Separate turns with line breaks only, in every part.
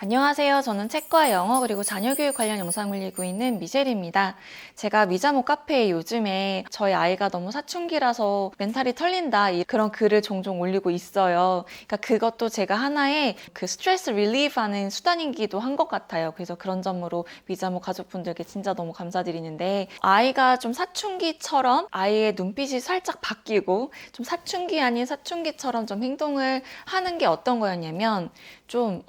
안녕하세요. 저는 책과 영어 그리고 자녀교육 관련 영상을 올리고 있는 미셸입니다. 제가 미자모 카페에 요즘에 저희 아이가 너무 사춘기라서 멘탈이 털린다 그런 글을 종종 올리고 있어요. 그러니까 그것도 제가 하나의 그 스트레스 릴리프 하는 수단이기도 한 것 같아요. 그래서 그런 점으로 미자모 가족분들께 진짜 너무 감사드리는데, 아이가 좀 사춘기처럼 아이의 눈빛이 살짝 바뀌고 좀 사춘기 아닌 사춘기처럼 좀 행동을 하는 게 어떤 거였냐면, 좀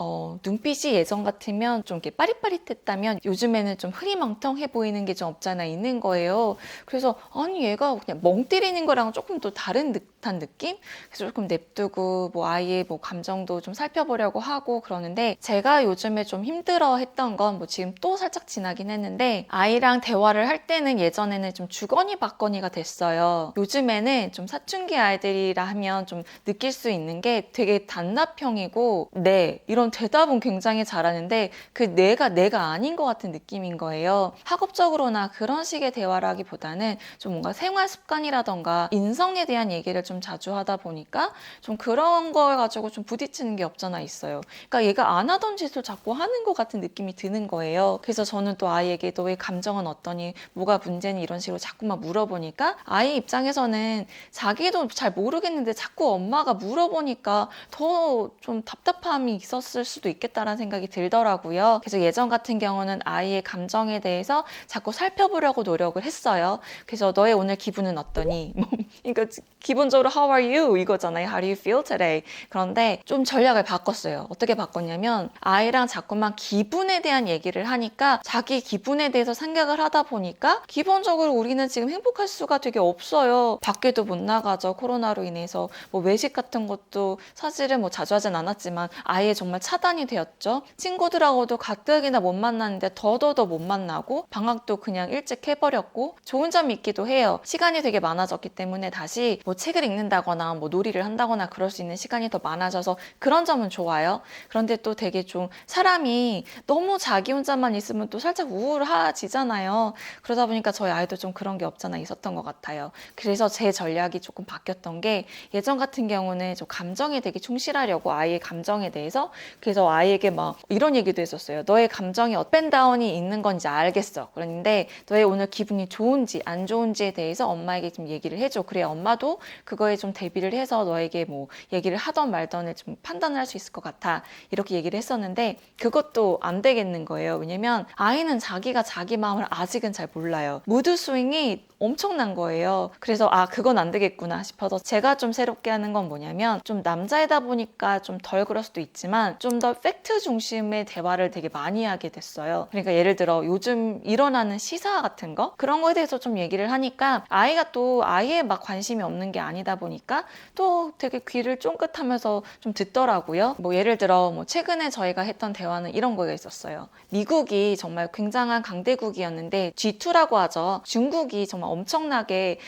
눈빛이 예전 같으면 좀 이렇게 빠릿빠릿했다면 요즘에는 좀 흐리멍텅해 보이는 게 좀 없잖아 있는 거예요. 그래서 아니 얘가 그냥 멍 때리는 거랑 조금 또 다른 듯한 느낌? 그래서 조금 냅두고 뭐 아이의 뭐 감정도 좀 살펴보려고 하고 그러는데, 제가 요즘에 좀 힘들어 했던 건 뭐 지금 또 살짝 지나긴 했는데, 아이랑 대화를 할 때는 예전에는 좀 주거니 받거니가 됐어요. 요즘에는 좀 사춘기 아이들이라 하면 좀 느낄 수 있는 게 되게 단답형이고 네 이런 대답은 굉장히 잘하는데 그 내가 아닌 것 같은 느낌인 거예요. 학업적으로나 그런 식의 대화라기보다는 좀 뭔가 생활 습관이라던가 인성에 대한 얘기를 좀 자주 하다 보니까 좀 그런 걸 가지고 좀 부딪히는 게 없잖아 있어요. 그러니까 얘가 안 하던 짓을 자꾸 하는 것 같은 느낌이 드는 거예요. 그래서 저는 또 아이에게 너의 감정은 어떠니? 뭐가 문제니? 이런 식으로 자꾸만 물어보니까 아이 입장에서는 자기도 잘 모르겠는데 자꾸 엄마가 물어보니까 더 좀 답답함이 있었을 수도 있겠다라는 생각이 들더라고요. 그래서 예전 같은 경우는 아이의 감정에 대해서 자꾸 살펴보려고 노력을 했어요. 그래서 너의 오늘 기분은 어떠니? 그러니까 기본적으로 How are you? 이거잖아요. How do you feel today? 그런데 좀 전략을 바꿨어요. 어떻게 바꿨냐면 아이랑 자꾸만 기분에 대한 얘기를 하니까 자기 기분에 대해서 생각을 하다 보니까 기본적으로 우리는 지금 행복할 수가 되게 없어요. 밖에도 못 나가죠. 코로나로 인해서 뭐 외식 같은 것도 사실은 뭐 자주 하진 않았지만 아예 정말 차단이 되었죠. 친구들하고도 가뜩이나 못 만났는데 더더더 못 만나고 방학도 그냥 일찍 해버렸고, 좋은 점이 있기도 해요. 시간이 되게 많아졌기 때문에 다시 뭐 책을 읽는다거나 뭐 놀이를 한다거나 그럴 수 있는 시간이 더 많아져서 그런 점은 좋아요. 그런데 또 되게 좀 사람이 너무 자기 혼자만 있으면 또 살짝 우울해지잖아요. 그러다 보니까 저희 아이도 좀 그런 게 없잖아 있었던 것 같아요. 그래서 제 전략이 조금 바뀌었던 게, 예전 같은 경우는 좀 감정에 되게 충실하려고 아이의 감정에 대해서, 그래서 아이에게 막 이런 얘기도 했었어요. 너의 감정이 업앤다운이 있는 건지 알겠어. 그런데 너의 오늘 기분이 좋은지 안 좋은지에 대해서 엄마에게 좀 얘기를 해줘. 그래야 엄마도 그거에 좀 대비를 해서 너에게 뭐 얘기를 하던 말던을 좀 판단을 할 수 있을 것 같아. 이렇게 얘기를 했었는데 그것도 안 되겠는 거예요. 왜냐면 아이는 자기가 자기 마음을 아직은 잘 몰라요. 무드 스윙이 엄청난 거예요. 그래서 그건 안 되겠구나 싶어서 제가 좀 새롭게 하는 건 뭐냐면, 좀 남자이다 보니까 좀 덜 그럴 수도 있지만 좀 더 팩트 중심의 대화를 되게 많이 하게 됐어요. 그러니까 예를 들어 요즘 일어나는 시사 같은 거, 그런 거에 대해서 좀 얘기를 하니까 아이가 또 아예 막 관심이 없는 게 아니다 보니까 또 되게 귀를 쫑긋하면서 좀 듣더라고요. 뭐 예를 들어 뭐 최근에 저희가 했던 대화는 이런 거가 있었어요. 미국이 정말 굉장한 강대국이었는데 G2라고 하죠. 중국이 정말 엄청나게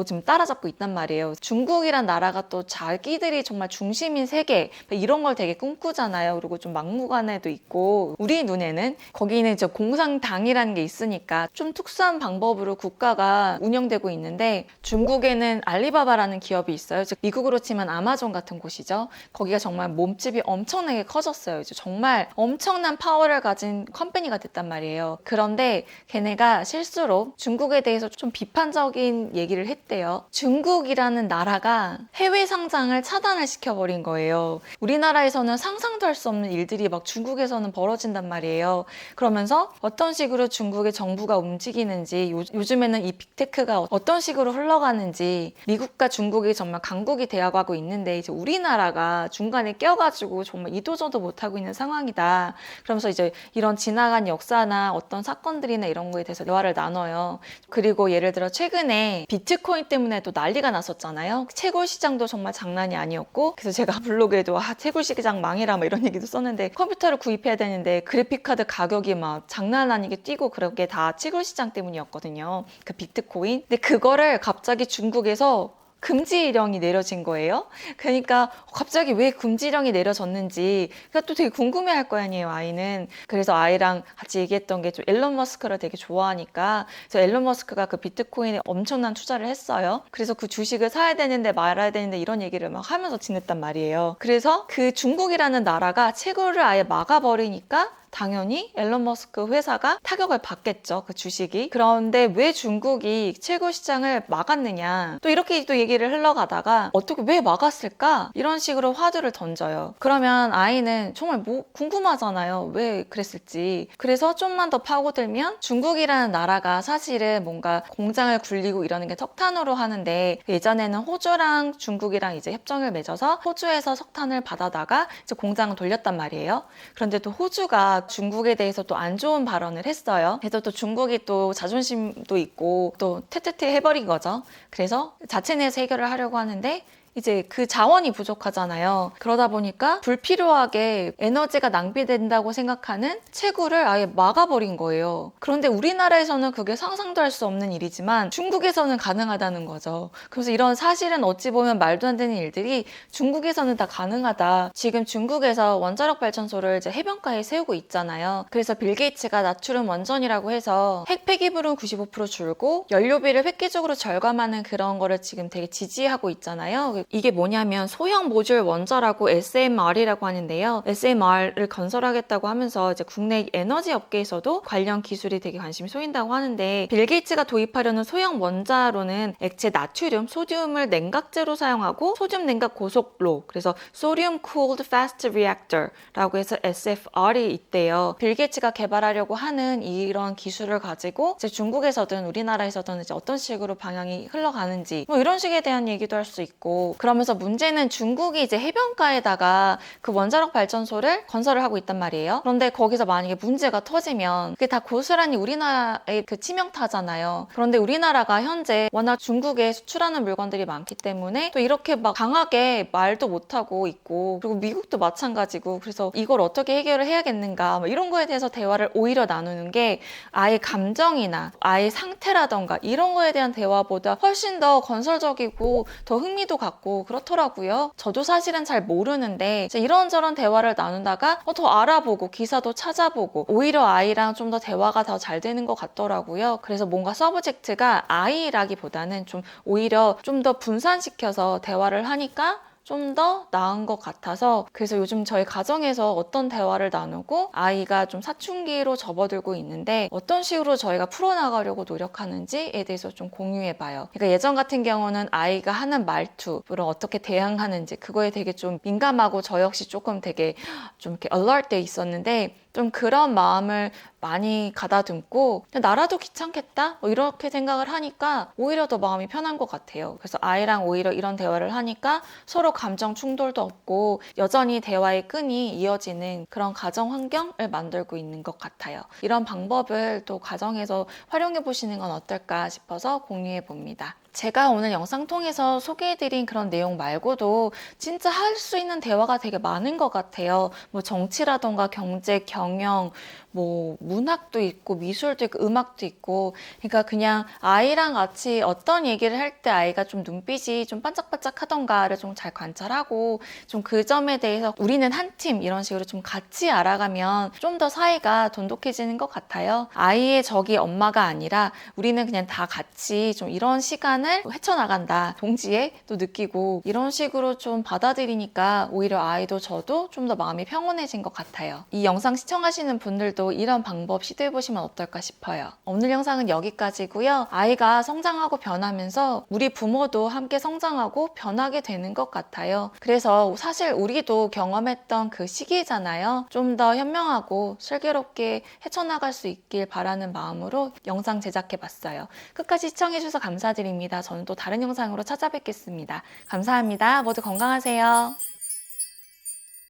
지금 따라잡고 있단 말이에요. 중국이란 나라가 또 자기들이 정말 중심인 세계 이런 걸 되게 꿈꾸잖아요. 그리고 좀 막무가내도 있고, 우리 눈에는 거기는 이제 공산당이라는 게 있으니까 좀 특수한 방법으로 국가가 운영되고 있는데, 중국에는 알리바바라는 기업이 있어요. 즉 미국으로 치면 아마존 같은 곳이죠. 거기가 정말 몸집이 엄청나게 커졌어요. 이제 정말 엄청난 파워를 가진 컴퍼니가 됐단 말이에요. 그런데 걔네가 실수로 중국에 대해서 좀 비판적인 얘기를 했대요. 중국이라는 나라가 해외 상장을 차단을 시켜버린 거예요. 우리나라에서는 상상도 할 수 없는 일들이 막 중국에서는 벌어진단 말이에요. 그러면서 어떤 식으로 중국의 정부가 움직이는지, 요즘에는 이 빅테크가 어떤 식으로 흘러가는지, 미국과 중국이 정말 강국이 되어가고 있는데 이제 우리나라가 중간에 껴가지고 정말 이도저도 못하고 있는 상황이다. 그러면서 이제 이런 지나간 역사나 어떤 사건들이나 이런 거에 대해서 대화를 나눠요. 그리고 예를 들어 최근에 비트코인 때문에 또 난리가 났었잖아요. 채굴 시장도 정말 장난이 아니었고, 그래서 제가 블로그에도 채굴 시장 망해라 뭐 이런 얘기도 썼는데, 컴퓨터를 구입해야 되는데 그래픽카드 가격이 막 장난 아니게 뛰고, 그렇게 다 채굴 시장 때문이었거든요. 그 비트코인. 근데 그거를 갑자기 중국에서 금지령이 내려진 거예요. 그러니까 갑자기 왜 금지령이 내려졌는지 그러니까 또 되게 궁금해할 거 아니에요, 아이는. 그래서 아이랑 같이 얘기했던 게 좀 앨런 머스크를 되게 좋아하니까 그래서 앨런 머스크가 그 비트코인에 엄청난 투자를 했어요. 그래서 그 주식을 사야 되는데 말아야 되는데 이런 얘기를 막 하면서 지냈단 말이에요. 그래서 그 중국이라는 나라가 채굴을 아예 막아버리니까 당연히 앨런 머스크 회사가 타격을 받겠죠. 그 주식이. 그런데 왜 중국이 채굴 시장을 막았느냐. 또 이렇게 또 얘기를 흘러가다가 어떻게 왜 막았을까? 이런 식으로 화두를 던져요. 그러면 아이는 정말 뭐 궁금하잖아요. 왜 그랬을지. 그래서 좀만 더 파고들면 중국이라는 나라가 사실은 뭔가 공장을 굴리고 이러는 게 석탄으로 하는데 예전에는 호주랑 중국이랑 이제 협정을 맺어서 호주에서 석탄을 받아다가 이제 공장을 돌렸단 말이에요. 그런데 또 호주가 중국에 대해서 또 안 좋은 발언을 했어요. 그래서 또 중국이 또 자존심도 있고 또 퇴퇴퇴 해버린 거죠. 그래서 자체 내에서 해결을 하려고 하는데 이제 그 자원이 부족하잖아요. 그러다 보니까 불필요하게 에너지가 낭비된다고 생각하는 채굴을 아예 막아버린 거예요. 그런데 우리나라에서는 그게 상상도 할 수 없는 일이지만 중국에서는 가능하다는 거죠. 그래서 이런 사실은 어찌 보면 말도 안 되는 일들이 중국에서는 다 가능하다. 지금 중국에서 원자력 발전소를 이제 해변가에 세우고 있잖아요. 그래서 빌 게이츠가 나트륨 원전이라고 해서 핵 폐기물은 95% 줄고 연료비를 획기적으로 절감하는 그런 거를 지금 되게 지지하고 있잖아요. 이게 뭐냐면 소형 모듈 원자라고 SMR이라고 하는데요. SMR을 건설하겠다고 하면서 이제 국내 에너지 업계에서도 관련 기술이 되게 관심이 쏘인다고 하는데 빌 게이츠가 도입하려는 소형 원자로는 액체 나트륨, 소듐을 냉각제로 사용하고 소듐 냉각 고속로, 그래서 Sodium Cooled Fast Reactor라고 해서 SFR이 있대요. 빌 게이츠가 개발하려고 하는 이런 기술을 가지고 이제 중국에서든 우리나라에서든 이제 어떤 식으로 방향이 흘러가는지 뭐 이런 식에 대한 얘기도 할 수 있고 그러면서 문제는 중국이 이제 해변가에다가 그 원자력 발전소를 건설을 하고 있단 말이에요. 그런데 거기서 만약에 문제가 터지면 그게 다 고스란히 우리나라의 그 치명타잖아요. 그런데 우리나라가 현재 워낙 중국에 수출하는 물건들이 많기 때문에 또 이렇게 막 강하게 말도 못하고 있고 그리고 미국도 마찬가지고 그래서 이걸 어떻게 해결을 해야겠는가 뭐 이런 거에 대해서 대화를 오히려 나누는 게 아예 감정이나 아예 상태라던가 이런 거에 대한 대화보다 훨씬 더 건설적이고 더 흥미도 갖고 그렇더라고요. 저도 사실은 잘 모르는데 이런저런 대화를 나누다가 더 알아보고 기사도 찾아보고 오히려 아이랑 좀 더 대화가 더 잘 되는 것 같더라고요. 그래서 뭔가 서브젝트가 아이라기보다는 좀 오히려 좀 더 분산시켜서 대화를 하니까 좀 더 나은 것 같아서 그래서 요즘 저희 가정에서 어떤 대화를 나누고 아이가 좀 사춘기로 접어들고 있는데 어떤 식으로 저희가 풀어나가려고 노력하는지에 대해서 좀 공유해봐요. 그러니까 예전 같은 경우는 아이가 하는 말투를 어떻게 대응하는지 그거에 되게 좀 민감하고 저 역시 조금 되게 좀 이렇게 alert 돼 있었는데 좀 그런 마음을 많이 가다듬고 나라도 귀찮겠다 뭐 이렇게 생각을 하니까 오히려 더 마음이 편한 것 같아요. 그래서 아이랑 오히려 이런 대화를 하니까 서로 감정 충돌도 없고 여전히 대화의 끈이 이어지는 그런 가정 환경을 만들고 있는 것 같아요. 이런 방법을 또 가정에서 활용해 보시는 건 어떨까 싶어서 공유해 봅니다. 제가 오늘 영상 통해서 소개해드린 그런 내용 말고도 진짜 할 수 있는 대화가 되게 많은 것 같아요. 뭐 정치라던가 경제, 경영, 뭐 문학도 있고 미술도 있고 음악도 있고 그러니까 그냥 아이랑 같이 어떤 얘기를 할 때 아이가 좀 눈빛이 좀 반짝반짝 하던가를 좀 잘 관찰하고 좀 그 점에 대해서 우리는 한 팀 이런 식으로 좀 같이 알아가면 좀 더 사이가 돈독해지는 것 같아요. 아이의 적이 엄마가 아니라 우리는 그냥 다 같이 좀 이런 시간을 헤쳐나간다 동지에 또 느끼고 이런 식으로 좀 받아들이니까 오히려 아이도 저도 좀 더 마음이 평온해진 것 같아요. 이 영상 시청하시는 분들도 이런 방법 시도해보시면 어떨까 싶어요. 오늘 영상은 여기까지고요. 아이가 성장하고 변하면서 우리 부모도 함께 성장하고 변하게 되는 것 같아요. 그래서 사실 우리도 경험했던 그 시기잖아요. 좀 더 현명하고 슬기롭게 헤쳐나갈 수 있길 바라는 마음으로 영상 제작해봤어요. 끝까지 시청해주셔서 감사드립니다. 저는 또 다른 영상으로 찾아뵙겠습니다. 감사합니다. 모두 건강하세요.